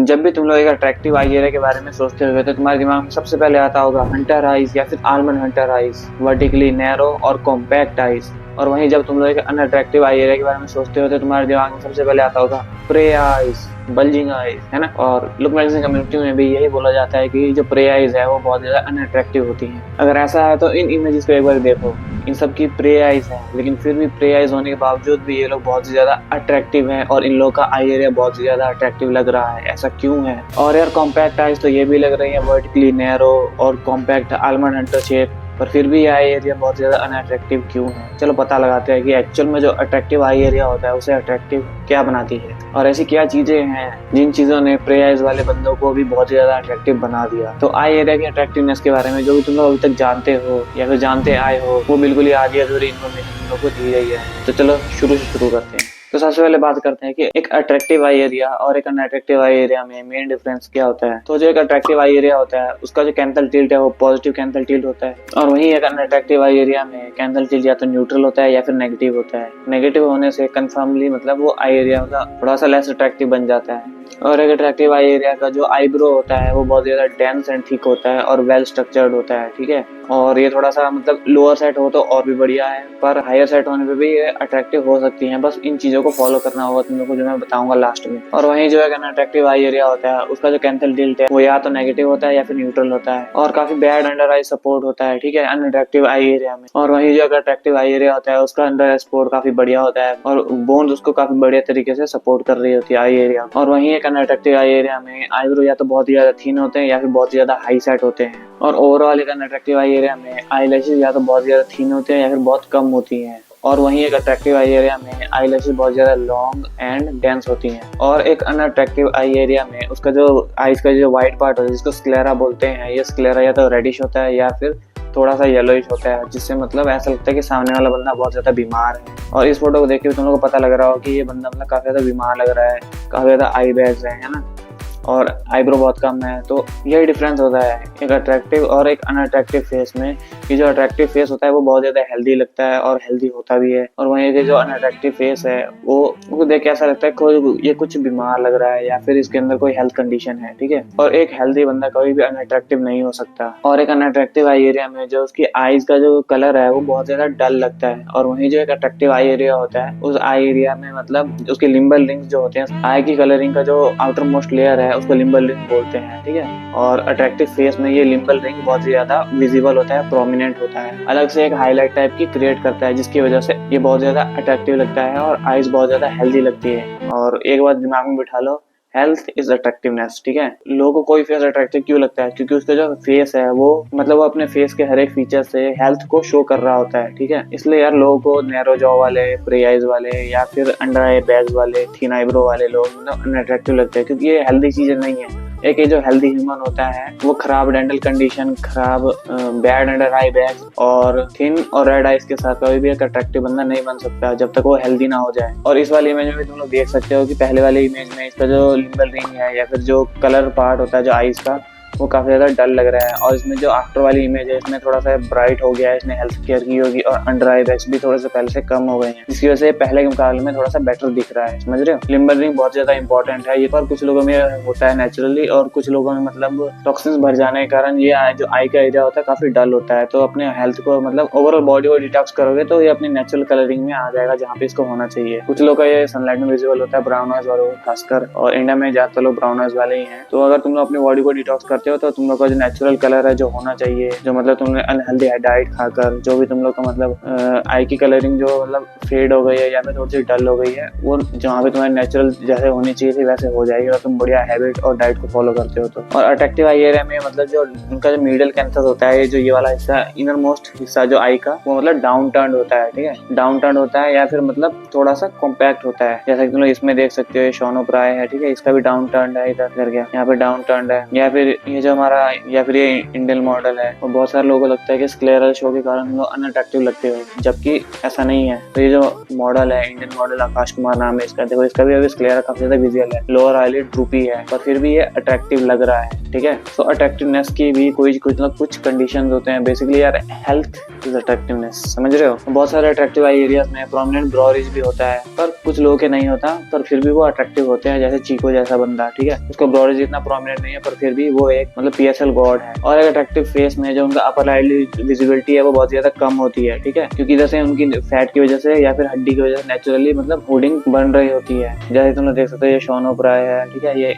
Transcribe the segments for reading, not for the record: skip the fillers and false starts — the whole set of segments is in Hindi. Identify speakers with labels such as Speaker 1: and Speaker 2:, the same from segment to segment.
Speaker 1: जब भी तुम लोग एक अट्रैक्टिव आई एरिया के बारे में सोचते हो तो तुम्हारे दिमाग में सबसे पहले आता होगा हंटर आइज या फिर almond Hunter eyes, vertically narrow और कॉम्पैक्ट आइज। और वहीं जब तुम लोग एक अनअट्रैक्टिव आई एरिया के बारे में सोचते हो तो तुम्हारे दिमाग में सबसे पहले आता होगा प्रे आइज, बल्जिंग आइज, है ना। और लुक मैगजीन कम्युनिटी में भी यही बोला जाता है कि जो प्रे आइज है वो बहुत ज्यादा अनअट्रैक्टिव होती हैं। अगर ऐसा है तो इन इमेजेस को एक बार देखो, इन सब की प्रे आइज है, लेकिन फिर भी प्रे आइज होने के बावजूद भी ये लोग बहुत ज्यादा अट्रैक्टिव हैं और इन लोगों का आई एरिया बहुत ज्यादा अट्रैक्टिव लग रहा है। ऐसा क्यों है? और यार कॉम्पैक्ट आइज तो ये भी लग रही है वर्टिकली नैरो और कॉम्पैक्ट आलमंड हंटर शेप, पर फिर भी आई एरिया बहुत ज्यादा अनअट्रैक्टिव क्यों है? चलो पता लगाते हैं कि एक्चुअल में जो अट्रैक्टिव आई एरिया होता है उसे अट्रैक्टिव क्या बनाती है और ऐसी क्या चीजें हैं जिन चीजों ने प्रे आइज वाले बंदों को भी बहुत ज्यादा अट्रैक्टिव बना दिया। तो आई एरिया की अट्रैक्टिवनेस के बारे में जो भी तुम लोग अभी तक जानते हो या फिर जानते आए हो वो बिल्कुल ही आधी अधूरी इन्फॉर्मेशन तुम लोग को दी गई है। तो चलो शुरू से शुरू करते हैं। तो सबसे पहले बात करते हैं कि एक अट्रैक्टिव आई एरिया और एक अनअट्रैक्टिव आई एरिया में मेन डिफरेंस क्या होता है। तो जो एक अट्रैक्टिव आई एरिया होता है उसका जो कैंथल टिल्ट है वो पॉजिटिव कैंथल टिल्ट होता है, और वहीं एक अनअट्रैक्टिव आई एरिया में कैंथल टिल्ट या तो न्यूट्रल होता है या फिर नेगेटिव होता है। नेगेटिव होने से कंफर्मली मतलब वो आई एरिया मतलब थोड़ा सा लेस अट्रैक्टिव बन जाता है। और एक अट्रैक्टिव आई एरिया का जो आईब्रो होता है वो बहुत ज्यादा डेंस एंड थिक होता है और वेल स्ट्रक्चर्ड होता है, ठीक है। और ये थोड़ा सा मतलब लोअर सेट हो तो और भी बढ़िया है, पर हायर सेट होने पे भी ये अट्रैक्टिव हो सकती है। बस इन चीजों को फॉलो करना होगा तुम लोग को, जो मैं बताऊंगा लास्ट में। और वहीं जो एक अनअट्रैक्टिव आई एरिया होता है उसका जो कैंथल टिल्ट है वो या तो नेगेटिव होता है या फिर न्यूट्रल होता है, और काफी बैड अंडर आई सपोर्ट होता है, ठीक है, अनअट्रैक्टिव आई एरिया में। और वहीं जो अट्रैक्टिव आई एरिया होता है उसका अंडर आई सपोर्ट काफी बढ़िया होता है और बोन्स उसको काफी बढ़िया तरीके से सपोर्ट कर रही होती है आई एरिया। और वहीं एक अनअट्रैक्टिव आई एरिया में आईब्रो या तो बहुत ही ज्यादा थिन होते हैं या फिर बहुत ज्यादा हाई सेट होते हैं। और ओवरऑल एक अनअट्रैक्टिव आई एरिया में आईलैशेस या तो बहुत ज्यादा थिन होते हैं या फिर बहुत कम होती हैं। और वहीं एक अट्रैक्टिव आई एरिया में आईलैशेस बहुत ज्यादा लॉन्ग एंड डेंस होती हैं। और एक अनअट्रैक्टिव आई एरिया में उसका जो आईज का जो व्हाइट पार्ट होता है जिसको स्क्लेरा बोलते हैं, ये स्क्लेरा या तो रेडिश होता है या फिर थोड़ा सा येलोइश होता है, जिससे मतलब ऐसा लगता है कि सामने वाला बंदा बहुत ज्यादा बीमार है। और इस फोटो को देख के तुम लोगों को पता लग रहा हो कि ये बंदा मतलब काफी ज्यादा बीमार लग रहा है, काफी ज्यादा आई बैग्स है ना, और आईब्रो बहुत कम है। तो यही डिफरेंस होता है एक अट्रैक्टिव और एक अनअट्रैक्टिव फेस में, कि जो अट्रैक्टिव फेस होता है वो बहुत ज्यादा हेल्दी लगता है और हेल्दी होता भी है, और वहीं के जो अनअट्रैक्टिव फेस है वो देख के ऐसा लगता है कोई ये कुछ बीमार लग रहा है या फिर इसके अंदर कोई हेल्थ कंडीशन है, ठीक है। और एक हेल्दी बंदा कभी भी अनअट्रैक्टिव नहीं हो सकता। और एक अनअट्रैक्टिव आई एरिया में जो उसकी आईज का जो कलर है वो बहुत ज्यादा डल लगता है, और वहीं जो एक अट्रैक्टिव आई एरिया होता है उस आई एरिया में मतलब उसके लिम्बल रिंग्स जो होते हैं, आई की कलरिंग का जो आउटर मोस्ट लेयर है उसको लिम्बल रिंग बोलते हैं, ठीक है। और अट्रैक्टिव फेस में ये लिम्बल रिंग बहुत ज्यादा विजिबल होता है, प्रोमिनेंट होता है, अलग से एक हाईलाइट टाइप की क्रिएट करता है, जिसकी वजह से ये बहुत ज्यादा अट्रैक्टिव लगता है और आईज बहुत ज्यादा हेल्दी लगती है। और एक बात दिमाग में बिठा लो, हेल्थ इज अट्रैक्टिवनेस, ठीक है। लोगों को कोई फेस अट्रैक्टिव क्यों लगता है? क्योंकि उसका जो फेस है वो मतलब वो अपने फेस के हर एक फीचर से हेल्थ को शो कर रहा होता है, ठीक है। इसलिए यार लोगों को नैरो जॉ वाले, प्रे आइज वाले या फिर अंडर आई बैग्स वाले, थिन आईब्रो वाले लोग मतलब अनअट्रैक्टिव लगते हैं, क्योंकि ये हेल्दी चीजें नहीं है। एक ये जो हेल्दी ह्यूमन होता है वो खराब डेंटल कंडीशन, खराब बैड अंडर आई बैग्स और थिन और रेड आइज के साथ कभी भी एक अट्रैक्टिव बंदा नहीं बन सकता जब तक वो हेल्दी ना हो जाए। और इस वाली इमेज में भी तुम लोग देख सकते हो कि पहले वाली इमेज में इसका जो लिम्बल रिंग है या फिर जो कलर पार्ट होता है जो आइज का वो काफी ज्यादा डल लग रहा है, और इसमें जो आफ्टर वाली इमेज है इसमें थोड़ा सा ब्राइट हो गया है, इसने हेल्थ केयर की होगी और अंडर आई बैग्स भी थोड़े से पहले से कम हो गए हैं, जिसकी वजह से पहले के मुकाबले में थोड़ा सा बेटर दिख रहा है, समझ रहे हो। लिम्बल रिंग बहुत ज्यादा इंपॉर्टेंट है ये, पर कुछ लोगों में होता है नेचुरली और कुछ लोगों में मतलब टॉक्सिन्स भर जाने के कारण ये जो आई का एरिया होता है काफी डल होता है। तो अपने हेल्थ को मतलब ओवरऑल बॉडी को डिटॉक्स करोगे तो ये अपनी नेचुरल कलरिंग में आ जाएगा जहाँ पे इसको होना चाहिए। कुछ लोग का ये सनलाइट में विजिबल होता है, ब्राउन आइज वालों को खासकर, और इंडिया में ज्यादातर लोग ब्राउन आइज वाले ही हैं। तो अगर तुम लोग अपनी बॉडी को डिटॉक्स करते हो तो तुम लोग का जो नेचुरल कलर है जो होना चाहिए, जो मतलब तुमने अनहेल्दी डाइट खाकर जो भी तुम लोग का मतलब आई की कलरिंग जो मतलब फेड हो गई है या फिर थोड़ी सी डल हो गई है, वो जहाँ पे तुम्हारी नेचुरल जैसे होनी चाहिए थी वैसे हो जाएगी और तुम बढ़िया हैबिट और डाइट को फॉलो करते हो तो। और अट्रैक्टिव आई एरिया में मतलब जो उनका जो मिडल कैंसर होता है, जो ये वाला हिस्सा इनर मोस्ट हिस्सा जो आई का वो मतलब डाउन टर्न होता है, ठीक है, डाउन टर्न होता है या फिर मतलब थोड़ा सा कॉम्पैक्ट होता है, जैसा कि तुम लोग इसमें देख सकते हो शॉन ओब्राय है, ठीक है, इसका भी डाउन टर्न है, इधर कर गया यहाँ पे डाउन टर्न है, या फिर ये जो हमारा या फिर ये इंडियन मॉडल है। और बहुत सारे लोगों को लगता है कि स्क्लेरल शो के कारण हम लोग अनअट्रैक्टिव लगते हो, जबकि ऐसा नहीं है। तो ये जो मॉडल है इंडियन मॉडल, आकाश कुमार नाम है इसका, देखो इसका भी अभी स्क्लेरा काफी ज्यादा विजिबल है, लोअर आईलिड ड्रूपी है, पर फिर भी ये अट्रैक्टिव लग रहा है, ठीक है। तो अट्रैक्टिवनेस की भी कुछ कंडीशंस होते हैं। बेसिकली यार हेल्थ इज अट्रैक्टिवनेस। समझ रहे हो? बहुत सारे अट्रैक्टिव आई एरियाज में प्रोमिनेंट ब्रो रिज भी होता है, पर कुछ लोगों के नहीं होता, पर फिर भी वो अट्रैक्टिव होते हैं। जैसे चीको जैसा बंदा, ठीक है, उसका ब्रो रिज इतना प्रोमिनेंट नहीं है, पर फिर भी वो एक मतलब पीएसएल गॉड है। और एक अट्रैक्टिव फेस में जो उनका अपर आईलिड विजिबिलिटी है वो बहुत ज्यादा कम होती है, ठीक है, क्योंकि जैसे उनकी फैट की वजह से या फिर हड्डी की वजह से नेचुरली मतलब होर्डिंग बन रही होती है। जैसे तुम लोग देख सकते हो, ये शॉन ओबराय है, ठीक है, ये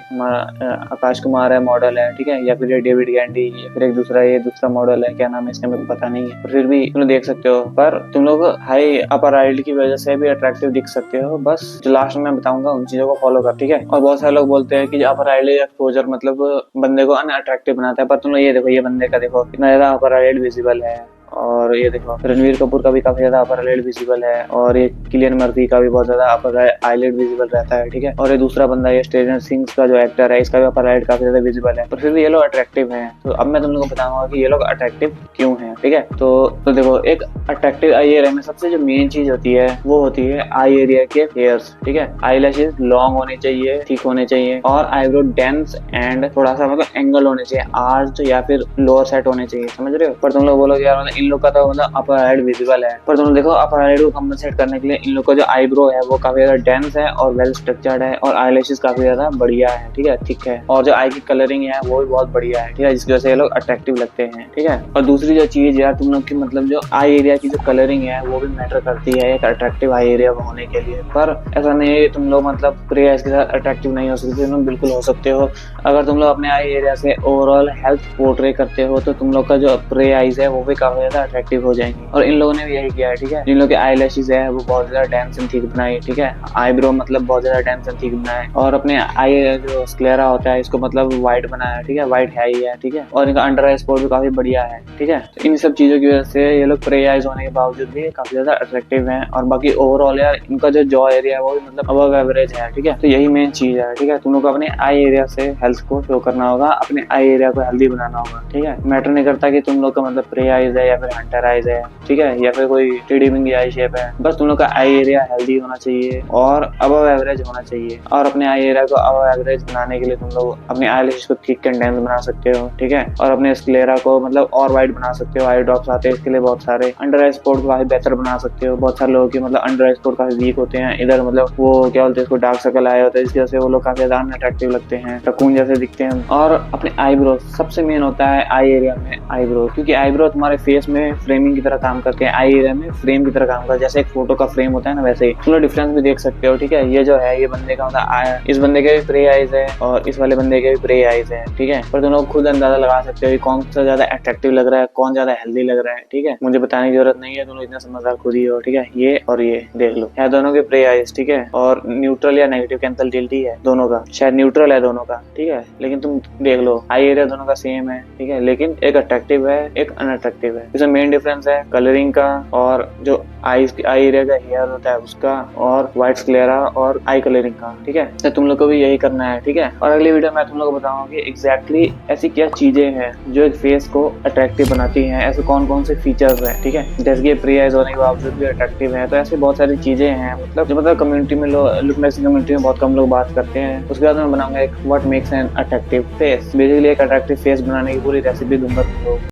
Speaker 1: आकाश कुमार है, मॉडल है, ठीक है, या फिर ये डेविड गैंडी, या फिर एक दूसरा ये दूसरा मॉडल है, क्या नाम है इसका मेरे को पता नहीं है, पर फिर भी तुम लोग देख सकते हो। पर तुम लोग हाई अपर आईलिड की वजह से भी अट्रैक्टिव दिख सकते हो। बस जो लास्ट में मैं बताऊंगा उन चीजों को फॉलो कर, ठीक है। और बहुत सारे लोग बोलते हैं कि जो अपर आईलिड एक्सपोजर मतलब बंदे को अनअट्रैक्टिव बनाता है, पर तुम लोग ये देखो, ये बंदे का देखो कितना ज्यादा अपर आईलिड विजिबल है। और ये देखो रणवीर कपूर का भी काफी ज्यादा अपर आईलिड विजिबल है, और ये किलियन मर्फी का भी बहुत ज्यादा अपर आईलिड विजिबल रहता है, ठीक है। और ये दूसरा बंदा ये स्ट्रेंजर थिंग्स का जो एक्टर है, इसका भी अपर आईलिड काफी ज्यादा विजिबल है, पर फिर भी ये लोग अट्रैक्टिव हैं। तो अब मैं तुम लोगों को बताऊंगा कि ये लोग अट्रैक्टिव क्यों हैं, ठीक है। तो देखो, एक अट्रैक्टिव आई एरिया में सबसे जो मेन चीज होती है वो होती है आई एरिया के हेयर्स, ठीक है। आई लैशेज लॉन्ग होने चाहिए, थिक होने चाहिए, और आईब्रो डेंस एंड थोड़ा सा मतलब एंगल होने चाहिए, आर्च या फिर लोअर सेट होने चाहिए। समझ रहे हो? पर तुम लोग बोलोगे यार मतलब इन लोग का तो मतलब अपर आईलिड विजिबल है, पर तुम देखो अपर आईलिड को कंपनसेट करने के लिए इन लोग का जो आईब्रो है वो काफी ज्यादा डेंस है और वेल स्ट्रक्चर्ड है, और आईलैशेस काफी ज्यादा बढ़िया है, ठीक है, थिक है, और जो आई की कलरिंग है वो भी बहुत बढ़िया है, ठीक है, जिसकी वजह से ये लोग अट्रैक्टिव लगते हैं, ठीक है। और दूसरी जो चीज यार, तुम लोग की मतलब जो आई एरिया की जो कलरिंग है वो भी मैटर करती है एक अट्रैक्टिव आई एरिया होने के लिए। पर ऐसा नहीं है तुम लोग मतलब प्रे आईज के साथ अट्रैक्टिव नहीं हो सकते, तुम बिल्कुल हो सकते हो। अगर तुम लोग अपने आई एरिया से ओवरऑल हेल्थ पोर्ट्रे करते हो तो तुम लोग का जो प्रे आईज है वो भी काफी ज्यादा अट्रैक्टिव हो जाएंगी। और इन लोगों ने भी यही किया है, ठीक है। जिन लोगों के आई लैशेज है वो बहुत ज्यादा डेंस एंड थिक बनाई, ठीक है, आईब्रो मतलब बहुत ज्यादा डेंस एंड थिक बनाए, और अपने आई जो स्क्लेरा होता है इसको मतलब व्हाइट बनाया, ठीक है, व्हाइट है ही है, ठीक है। और इनका अंडर आई स्पॉट भी काफी बढ़िया है, ठीक है। तो इन सब चीजों की वजह से ये लोग प्रे आईज होने के बावजूद भी काफी ज्यादा अट्रैक्टिव हैं। और बाकी ओवरऑल यार इनका जो जॉ एरिया है वो भी मतलब अबव एवरेज है, ठीक है। तो यही मेन चीज है, ठीक है। तुम लोग को अपने आई एरिया से हेल्थ को शो करना होगा, अपने आई एरिया को हेल्दी बनाना होगा, ठीक है। मैटर नहीं करता कि तुम लोग का मतलब प्रे आईज है या फिर हंटर आईज है, ठीक है, या फिर कोई टेडी विंग आई शेप है, बस तुम लोग का आई एरिया हेल्दी होना चाहिए और अबव एवरेज होना चाहिए। और अपने आई एरिया को अबव एवरेज बनाने के लिए तुम लोग अपने आई लैशेस को थिक एंड डेंस बना सकते हो, ठीक है, और अपने स्क्लेरा को मतलब और वाइड बना सकते हो। आई ड्रॉप्स आते हैं इसके लिए बहुत सारे। अंडर आई स्पॉट को काफी बेहतर बना सकते हो। बहुत सारे लोगों की मतलब अंडर आई स्पॉट काफी वीक होते हैं, इधर मतलब वो क्या बोलते हैं इसको डार्क सर्कल आए होते हैं, जिसकी वजह से वो लोग काफी ज्यादा अनअट्रैक्टिव लगते हैं, रकून जैसे दिखते हैं। और अपने आईब्रो सबसे मेन होता है आई एरिया में आईब्रो, क्योंकि आईब्रो तुम्हारे फेस में फ्रेमिंग की तरह काम करते हैं, आई एरिया में फ्रेम की तरह काम करते हैं। जैसे एक फोटो का फ्रेम होता है ना, वैसे ही तुम लोग डिफरेंस भी देख सकते हो, ठीक है। ये जो है ये बंदे का मतलब इस बंदे के भी प्रे आईज है और इस वाले बंदे के भी प्रे आईज है, ठीक है। पर तुम लोग खुद अंदाजा लगा सकते हो कौन सा ज्यादा अट्रैक्टिव लग रहा है, कौन ज्यादा हेल्दी लग रहा है, ठीक है। मुझे बताने की जरूरत नहीं है, तुम लोग इतना समझदार खुद ही हो, ठीक है। ये और ये देख लो, है दोनों के प्रे आईज, ठीक है, और न्यूट्रल या नेगेटिव कैंसलिटी है दोनों का, शायद न्यूट्रल है दोनों का, ठीक है। लेकिन तुम देख लो आई एरिया दोनों का सेम है, ठीक है, लेकिन एक अट्रैक्टिव है एक अनअट्रैक्टिव है। इसमें मेन डिफरेंस है कलरिंग का, और जो आई एरिया का हेयर होता है उसका, और व्हाइट स्क्लेरा और आई कलरिंग का, ठीक है। तो तुम लोग को भी यही करना है, ठीक है। और अगली वीडियो में तुम लोग को बताऊंगा कि एग्जैक्टली ऐसी क्या चीजें हैं जो एक फेस को अट्रैक्टिव बनाती हैं, ऐसे कौन कौन से फीचर्स हैं, ठीक है। जैसे कि प्री आईज होने के बावजूद भी अट्रैक्टिव है, तो ऐसे बहुत सारी चीजें हैं मतलब जो मतलब कम्युनिटी में लुक मैक्सिंग कम्युनिटी में बहुत कम लोग बात करते हैं। उसके बाद मैं बनाऊंगा एक what makes an attractive face, basically एक अट्रैक्टिव फेस बनाने की पूरी रेसिपी दूंगा तुम लोग।